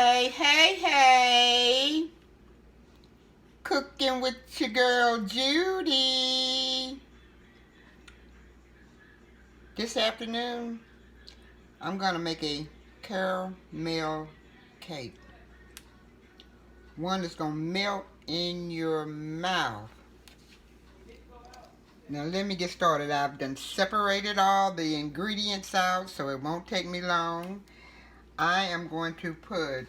Hey, hey, hey! Cooking with your girl Judy. This afternoon, I'm gonna make a caramel cake. One that's gonna melt in your mouth. Now let me get started. I've done separated all the ingredients out so it won't take me long. I am going to put,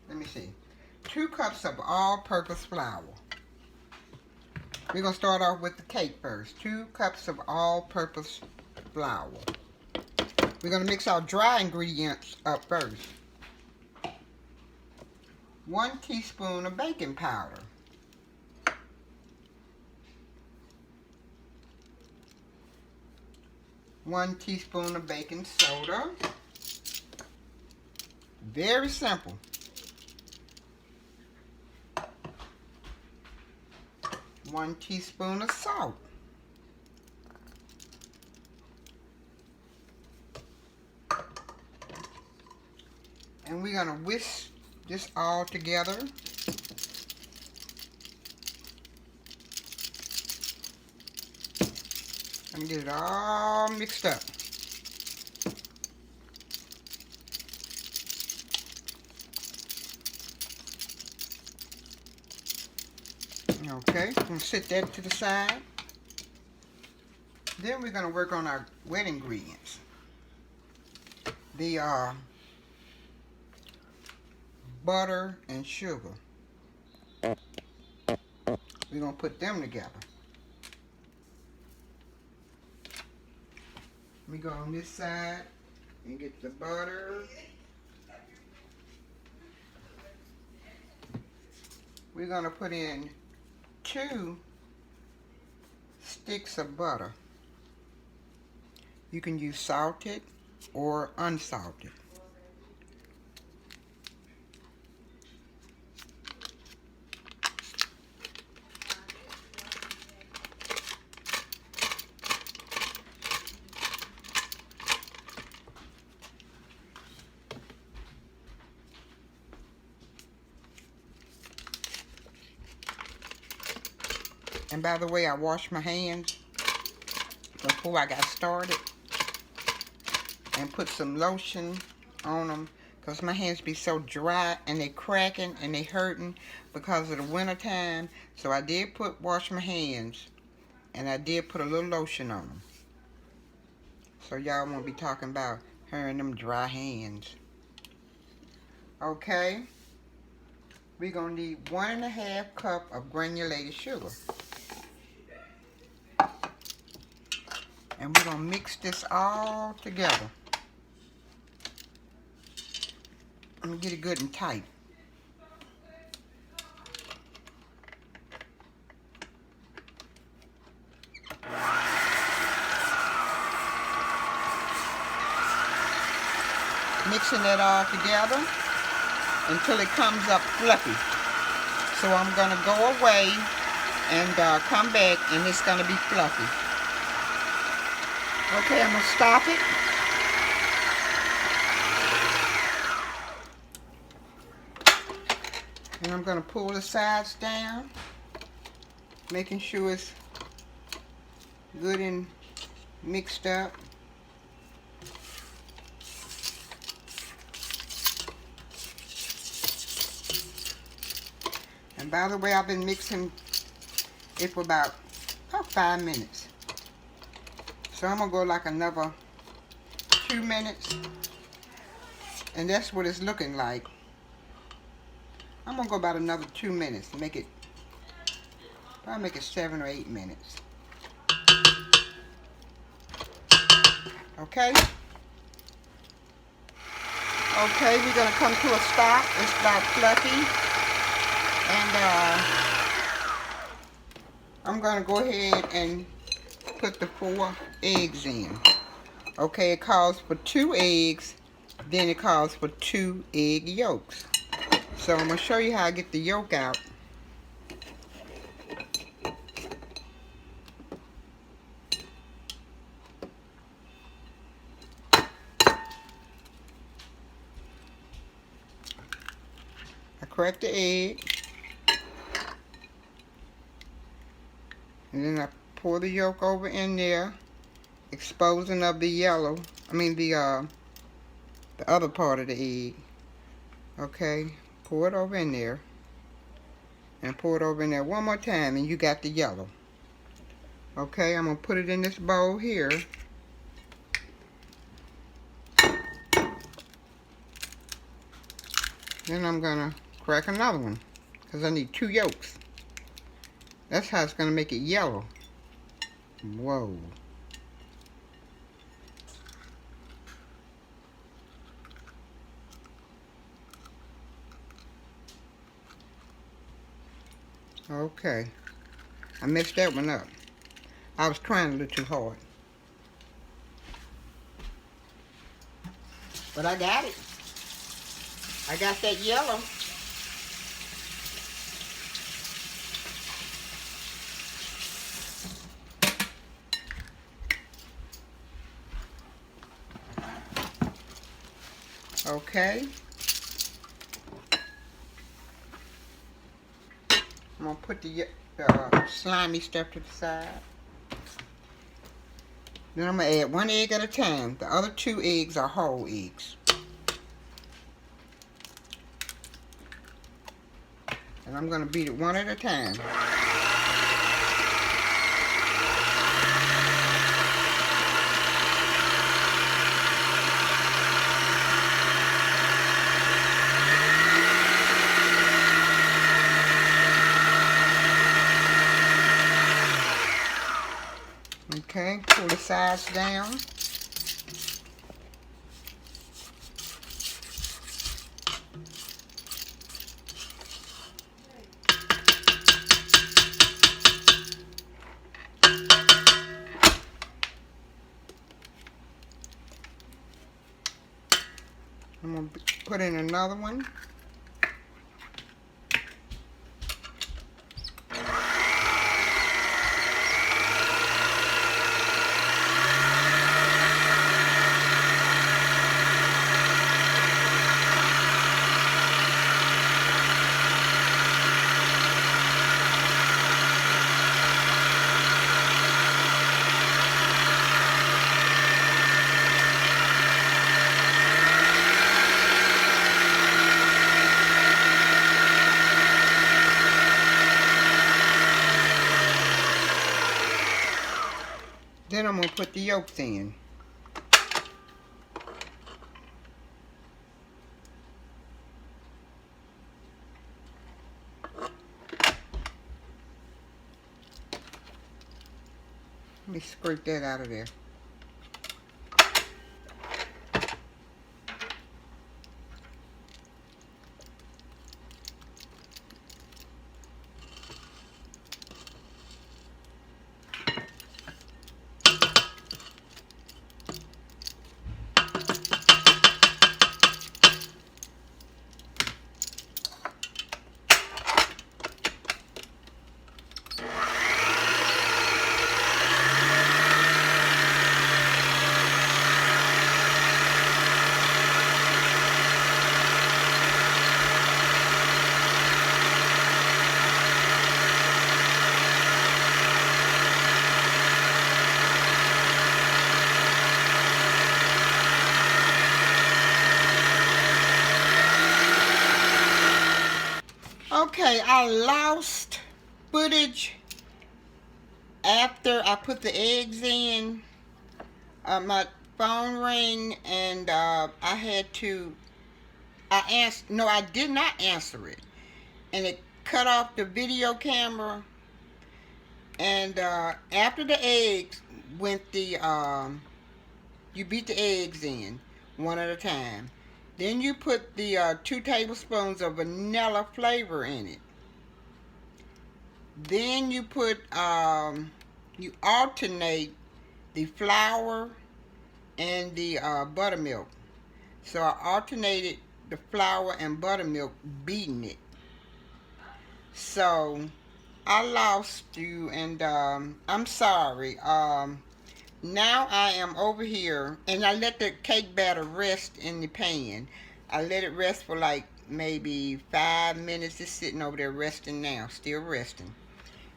let me see, 2 cups of all-purpose flour. We're going to start off with the cake first. 2 cups of all-purpose flour. We're going to mix our dry ingredients up first. 1 teaspoon of baking powder. 1 teaspoon of baking soda. Very simple. 1 teaspoon of salt. And we're going to whisk this all together. And get it all mixed up. Okay, I'm going to set that to the side. Then we're going to work on our wet ingredients. The butter and sugar. We're going to put them together. Let me go on this side and get the butter. We're going to put in 2 sticks of butter. You can use salted or unsalted. And by the way, I washed my hands before I got started and put some lotion on them because my hands be so dry and they cracking and they hurting because of the winter time. So I did wash my hands and I did put a little lotion on them. So y'all won't be talking about her and them dry hands. Okay. We're going to need 1½ cup of granulated sugar. And we're going to mix this all together. I'm going to get it good and tight. Mixing that all together until it comes up fluffy. So I'm going to go away and come back and it's going to be fluffy. Okay, I'm going to stop it. And I'm going to pull the sides down, making sure it's good and mixed up. And by the way, I've been mixing it for about 5 minutes. So I'm going to go like another 2 minutes. And that's what it's looking like. I'm going to go about another 2 minutes. Probably make it 7 or 8 minutes. Okay? Okay, we're going to come to a stop. It's about fluffy. And I'm going to go ahead and put the 4 eggs in. Okay, it calls for 2 eggs, then it calls for 2 egg yolks. So I'm going to show you how I get the yolk out. crack the egg. And then I pour the yolk over in there, exposing of the yellow. The other part of the egg. Okay, pour it over in there. And pour it over in there one more time, and you got the yellow. Okay, I'm going to put it in this bowl here. Then I'm going to crack another one, because I need 2 yolks. That's how it's going to make it yellow. Whoa. Okay. I messed that one up. I was trying a little too hard. But I got it. I got that yellow. Okay. I'm going to put the slimy stuff to the side. Then I'm going to add 1 egg at a time. The other 2 eggs are whole eggs. And I'm going to beat it 1 at a time. Okay, pull the sides down. I'm going to put in another one. Then I'm going to put the yolks in. Let me scrape that out of there. Okay, I lost footage after I put the eggs in. My phone rang and I did not answer it. And it cut off the video camera. And after the eggs went you beat the eggs in 1 at a time. Then you put the 2 tablespoons of vanilla flavor in it. Then you put, you alternate the flour and the buttermilk. So I alternated the flour and buttermilk, beating it. So I lost you, and I'm sorry. Now I am over here, and I let the cake batter rest in the pan. I let it rest for like maybe 5 minutes. It's sitting over there resting now, still resting.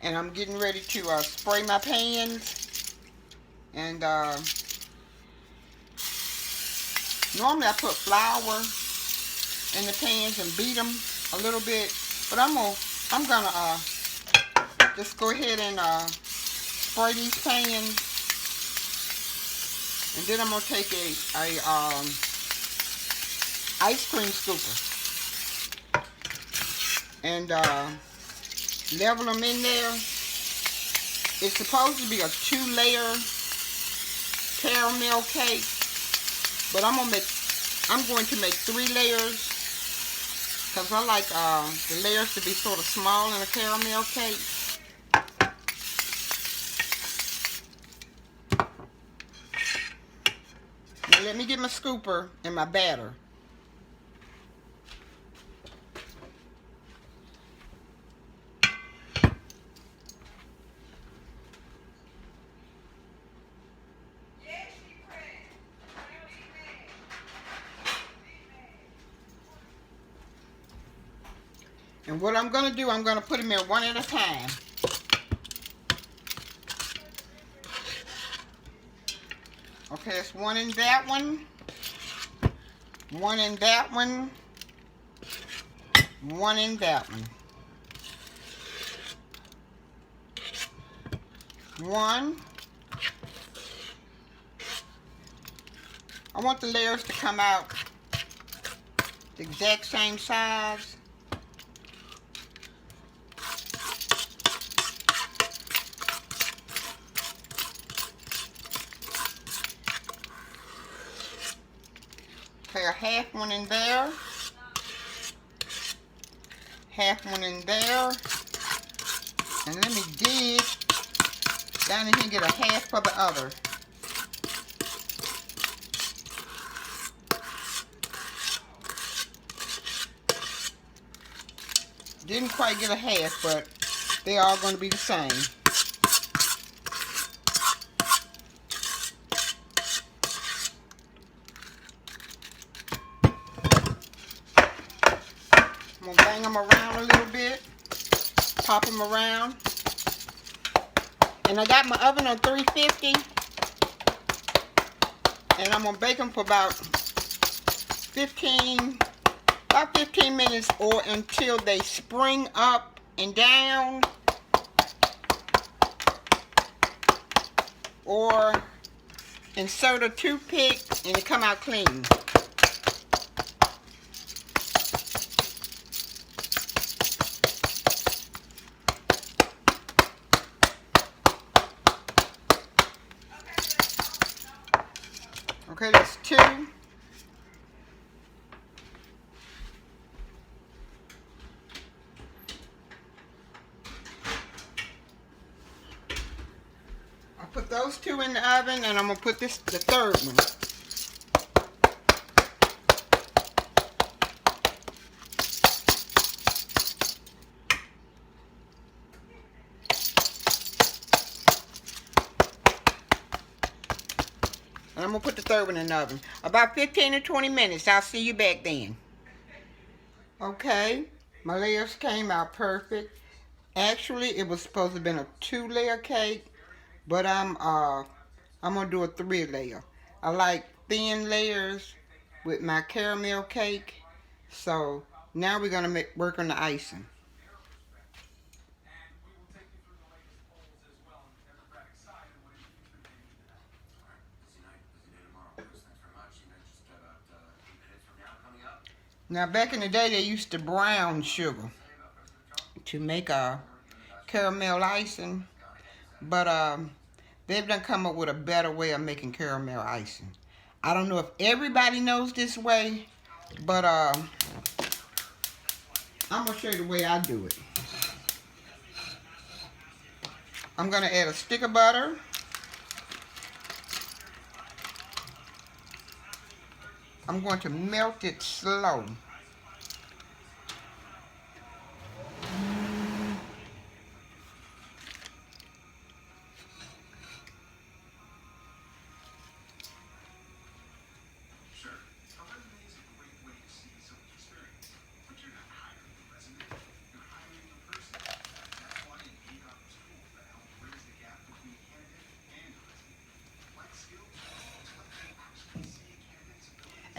And I'm getting ready to spray my pans. And normally I put flour in the pans and beat them a little bit, but I'm gonna just go ahead and spray these pans, and then I'm gonna take a ice cream scooper and level them in there. It's supposed to be a 2-layer caramel cake, but I'm going to make 3 layers because I like the layers to be sort of small in a caramel cake. Now let me get my scooper and my batter. And what I'm going to do, I'm going to put them in one at a time. Okay, it's one in that one, one in that one, one in that one. One. I want the layers to come out the exact same size. Okay, a half one in there, half one in there, and let me dig down in here and get a half for the other. Didn't quite get a half, but they are going to be the same. I'm going to bang them around a little bit, pop them around. And I got my oven on 350, and I'm going to bake them for about 15 minutes or until they spring up and down, or insert a toothpick and it come out clean. Okay, that's 2. I'll put those 2 in the oven, and I'm going to put the 3rd one. And I'm going to put the 3rd one in the oven. About 15 to 20 minutes. I'll see you back then. Okay, my layers came out perfect. Actually, it was supposed to have been a 2-layer cake, but I'm gonna do a 3-layer. I like thin layers with my caramel cake. So now we're gonna work on the icing. Now back in the day, they used to brown sugar to make a caramel icing, but they've done come up with a better way of making caramel icing. I don't know if everybody knows this way, but I'm gonna show you the way I do it. I'm gonna add a stick of butter. I'm going to melt it slow.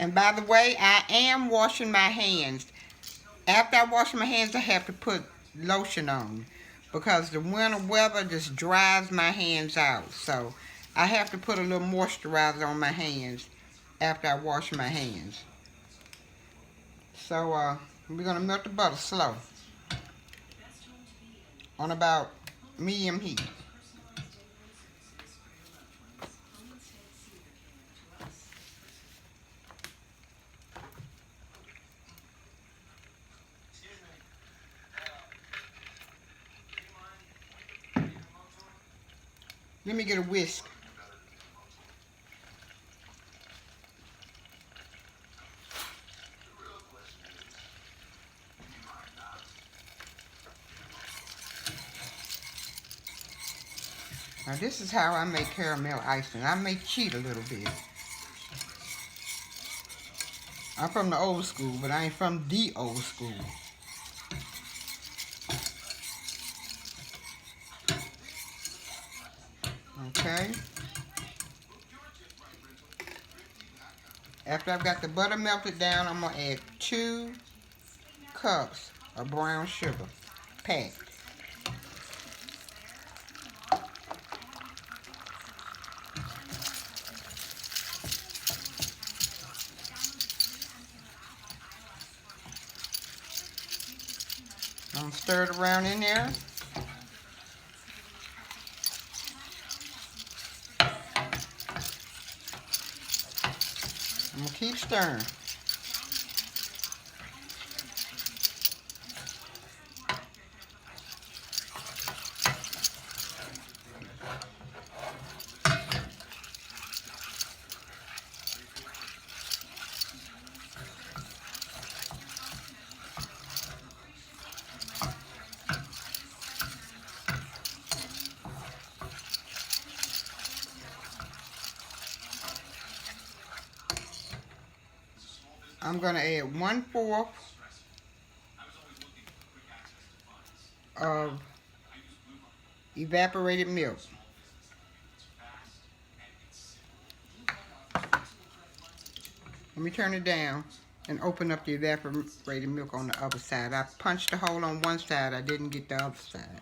And by the way, I am washing my hands. After I wash my hands, I have to put lotion on because the winter weather just dries my hands out. So I have to put a little moisturizer on my hands after I wash my hands. So we're going to melt the butter slow on about medium heat. Let me get a whisk. Now this is how I make caramel icing. I may cheat a little bit. I'm from the old school, but I ain't from the old school. Okay. After I've got the butter melted down, I'm going to add 2 cups of brown sugar, packed. I'm going to stir it around in there. I'm going to keep stirring. I'm going to add 1/4 of evaporated milk. Let me turn it down and open up the evaporated milk on the other side. I punched a hole on one side. I didn't get the other side.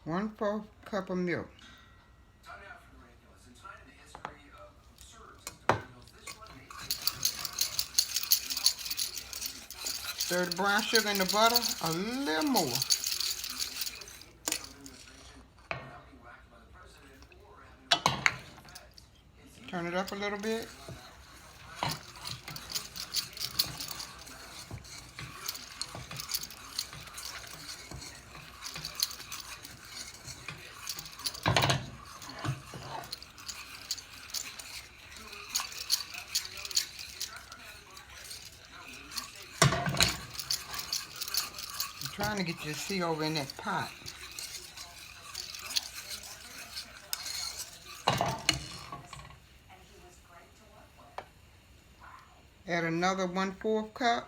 One-fourth cup of milk. Stir the brown sugar in the butter a little more. Turn it up a little bit. I'm trying to get you to see over in that pot. Add another 1/4 cup.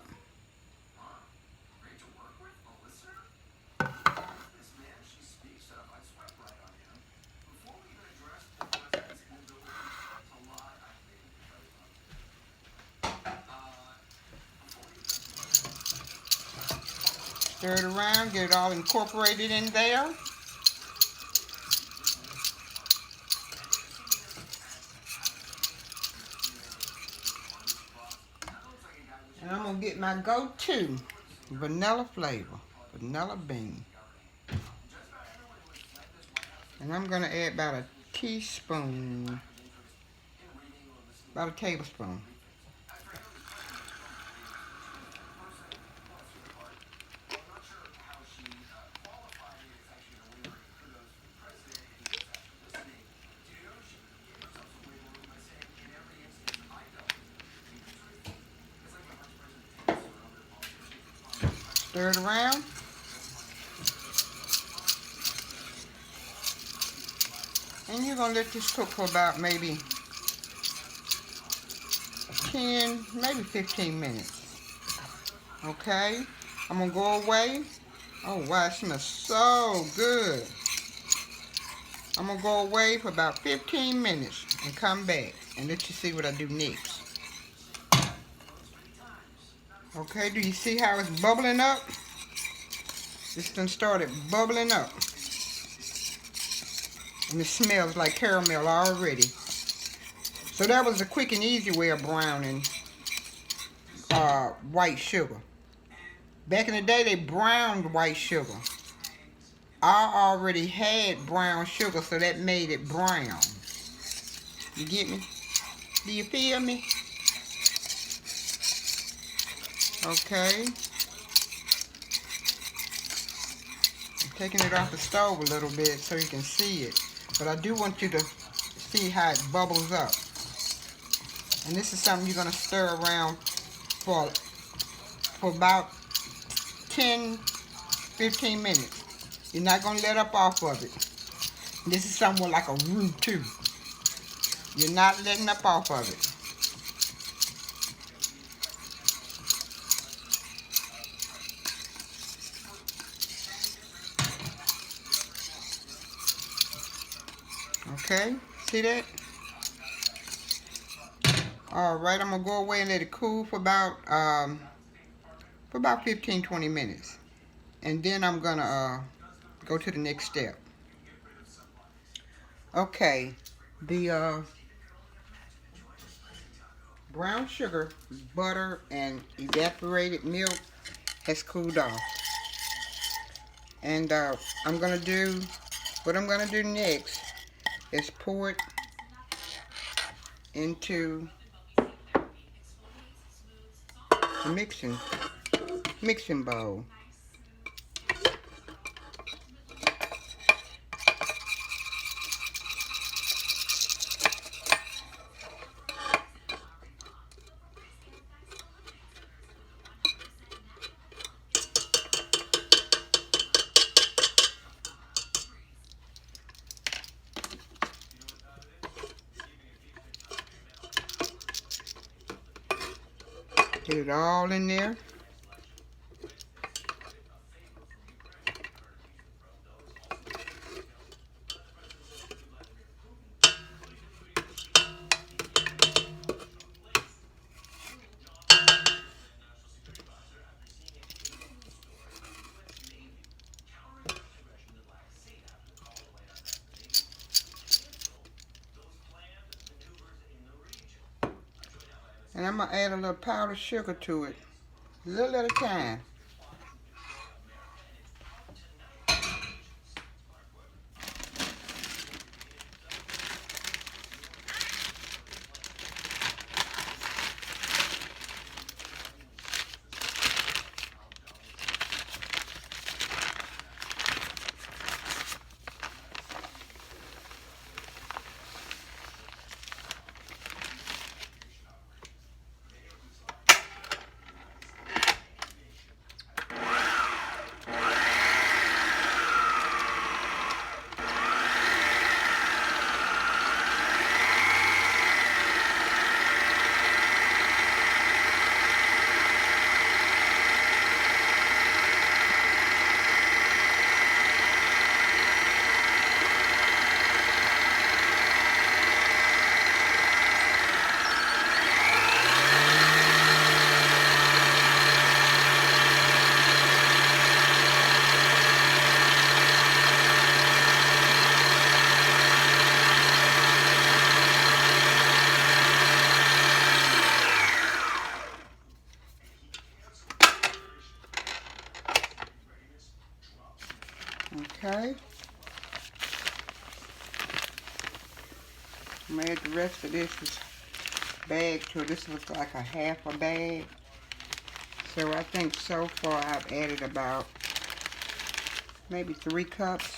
Stir it around, get it all incorporated in there. And I'm going to get my go-to vanilla flavor, vanilla bean. And I'm going to add about a teaspoon, about a tablespoon. Stir it around. And you're going to let this cook for about maybe 10, maybe 15 minutes. Okay? I'm going to go away. Oh, wow, it smells so good. I'm going to go away for about 15 minutes and come back and let you see what I do next. Okay, do you see how it's bubbling up? This done started bubbling up. And it smells like caramel already. So that was a quick and easy way of browning white sugar. Back in the day, they browned white sugar. I already had brown sugar, so that made it brown. You get me? Do you feel me? Okay. I'm taking it off the stove a little bit so you can see it. But I do want you to see how it bubbles up. And this is something you're going to stir around for about 10, 15 minutes. You're not going to let up off of it. This is somewhat like a roux too. You're not letting up off of it. Okay, see that? Alright, I'm going to go away and let it cool for about 15, 20 minutes. And then I'm going to go to the next step. Okay, the brown sugar, butter, and evaporated milk has cooled off. And what I'm going to do next is pour it into the mixing bowl. Get it all in there. And I'm going to add a little powdered sugar to it, a little at a time. Okay. I'm going to add the rest of this bag to it. This looks like a half a bag. So I think so far I've added about maybe 3 cups.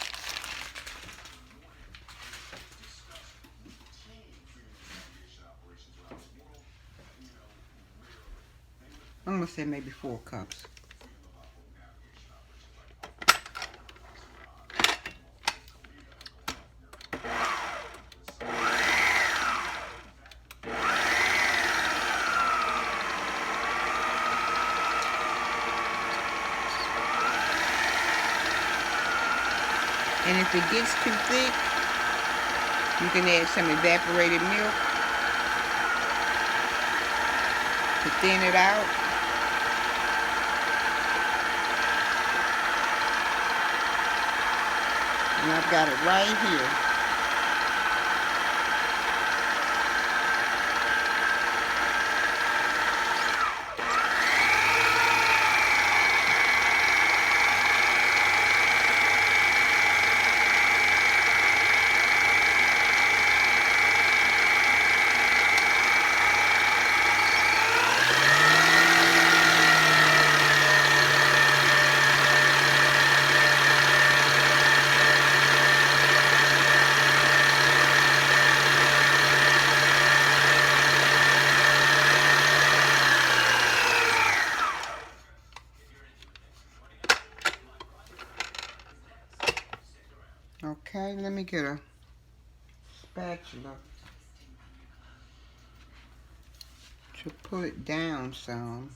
I'm going to say maybe 4 cups. And if it gets too thick, you can add some evaporated milk to thin it out. And I've got it right here. Okay, let me get a spatula to pull it down some.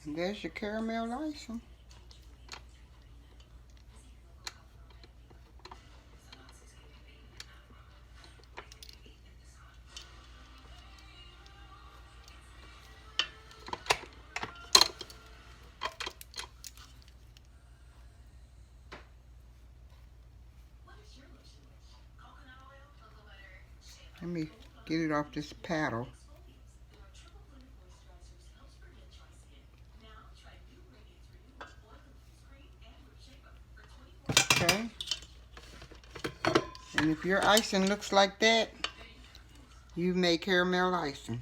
And there's your caramel icing. Let me get it off this paddle. Okay. And if your icing looks like that, you make caramel icing.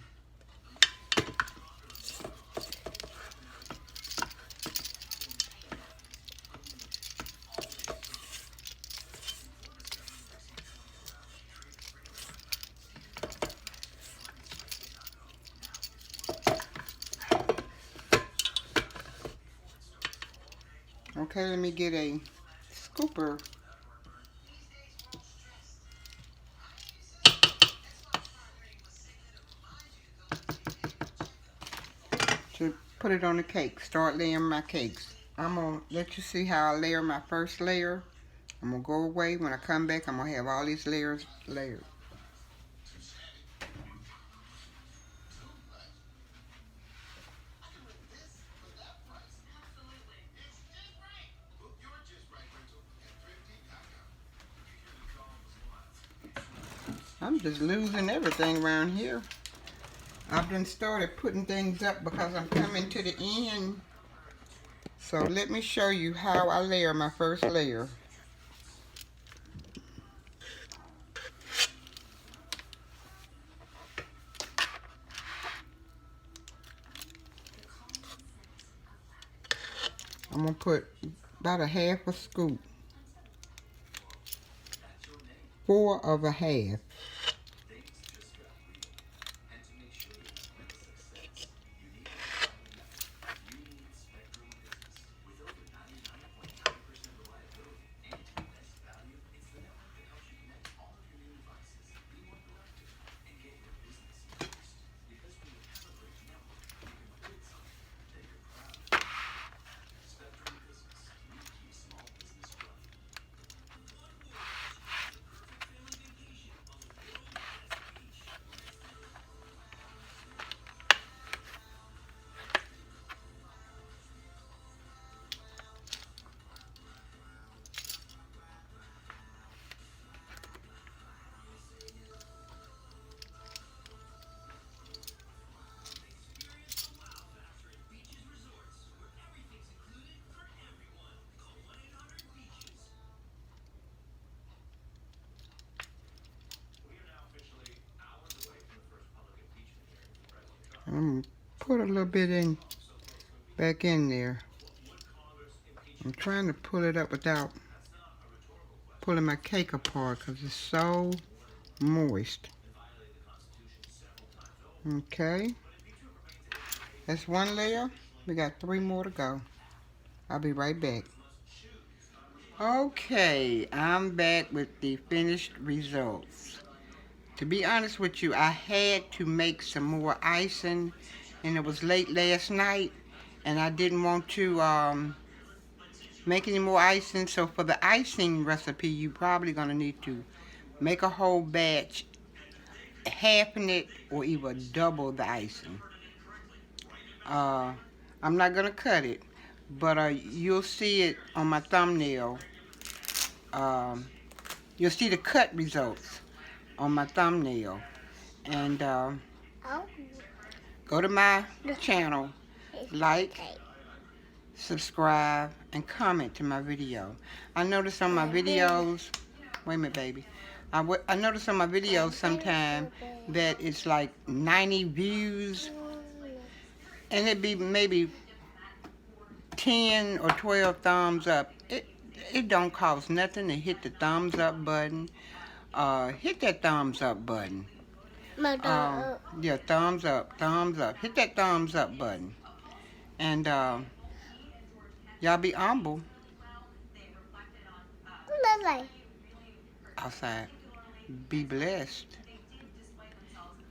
Okay, let me get a scooper to put it on the cake. Start layering my cakes. I'm gonna let you see how I layer my first layer. I'm gonna go away. When I come back, I'm gonna have all these layers layered. I'm just losing everything around here. I've done started putting things up because I'm coming to the end. So let me show you how I layer my first layer. I'm gonna put about a half a scoop. 4 of a half. I'm gonna put a little bit in back in there. I'm trying to pull it up without pulling my cake apart because it's so moist. Okay, that's one layer. We got 3 more to go. I'll be right back. Okay, I'm back with the finished results. To be honest with you, I had to make some more icing, and it was late last night, and I didn't want to make any more icing. So for the icing recipe, you're probably going to need to make a whole batch, halving it, or even double the icing. Uh, I'm not going to cut it, but you'll see it on my thumbnail. Um, you'll see the cut results on my thumbnail. And go to my channel, like, subscribe, and comment to my video. I notice on my videos, wait a minute, baby. I notice on my videos sometimes that it's like 90 views, and it'd be maybe 10 or 12 thumbs up. It don't cost nothing to hit the thumbs up button. Hit that thumbs up button. Yeah, thumbs up, thumbs up. Hit that thumbs up button. And y'all be humble. Outside. Be blessed.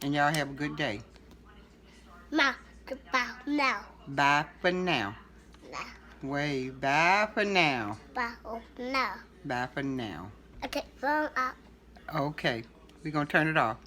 And y'all have a good day. Bye now. Bye for now. Wait, bye for now. Bye now. Bye for now. Okay, phone up. Okay, we're going to turn it off.